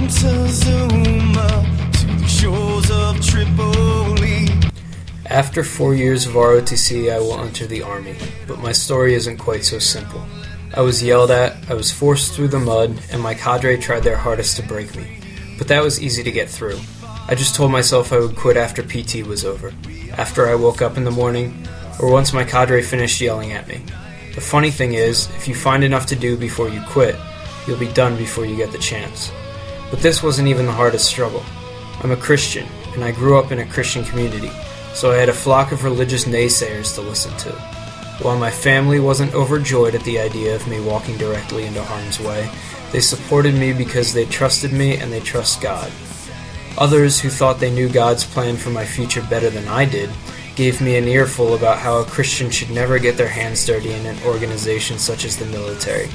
Montezuma to the shores of Tripoli. After 4 years of ROTC, I will enter the Army, but my story isn't quite so simple. I was yelled at, I was forced through the mud, and my cadre tried their hardest to break me. But that was easy to get through. I just told myself I would quit after PT was over, after I woke up in the morning, or once my cadre finished yelling at me. The funny thing is, if you find enough to do before you quit, you'll be done before you get the chance. But this wasn't even the hardest struggle. I'm a Christian, and I grew up in a Christian community, so I had a flock of religious naysayers to listen to. While my family wasn't overjoyed at the idea of me walking directly into harm's way, they supported me because they trusted me and they trust God. Others who thought they knew God's plan for my future better than I did gave me an earful about how a Christian should never get their hands dirty in an organization such as the military.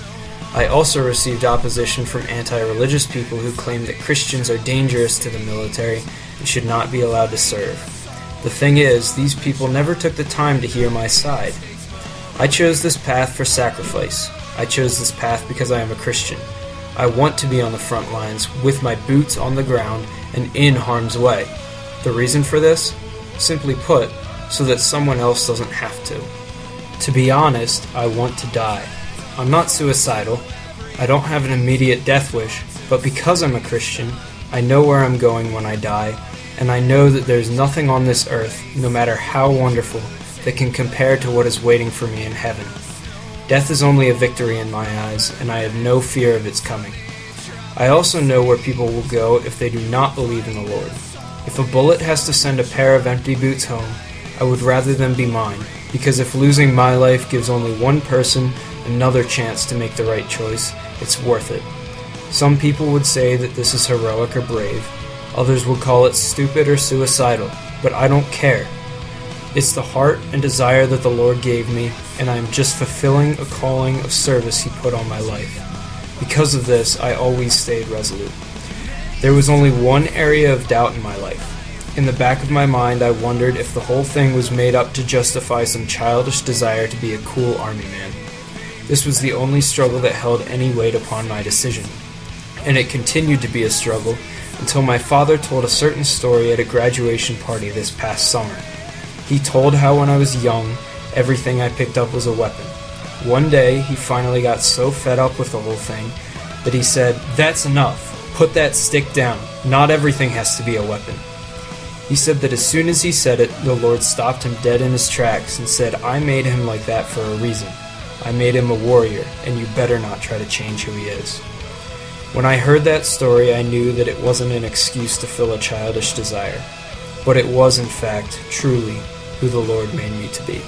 I also received opposition from anti-religious people who claimed that Christians are dangerous to the military and should not be allowed to serve. The thing is, these people never took the time to hear my side. I chose this path for sacrifice. I chose this path because I am a Christian. I want to be on the front lines with my boots on the ground and in harm's way. The reason for this? Simply put, so that someone else doesn't have to. To be honest, I want to die. I'm not suicidal. I don't have an immediate death wish, but because I'm a Christian, I know where I'm going when I die, and I know that there's nothing on this earth, no matter how wonderful, that can compare to what is waiting for me in heaven. Death is only a victory in my eyes, and I have no fear of its coming. I also know where people will go if they do not believe in the Lord. If a bullet has to send a pair of empty boots home, I would rather them be mine, because if losing my life gives only one person another chance to make the right choice, it's worth it. Some people would say that this is heroic or brave. Others would call it stupid or suicidal, but I don't care. It's the heart and desire that the Lord gave me, and I am just fulfilling a calling of service He put on my life. Because of this, I always stayed resolute. There was only one area of doubt in my life. In the back of my mind, I wondered if the whole thing was made up to justify some childish desire to be a cool army man. This was the only struggle that held any weight upon my decision, and it continued to be a struggle until my father told a certain story at a graduation party this past summer. He told how when I was young, everything I picked up was a weapon. One day, he finally got so fed up with the whole thing that he said, "That's enough. Put that stick down. Not everything has to be a weapon." He said that as soon as he said it, the Lord stopped him dead in his tracks and said, "I made him like that for a reason. I made him a warrior, and you better not try to change who he is." When I heard that story, I knew that it wasn't an excuse to fill a childish desire, but it was in fact truly who the Lord made me to be.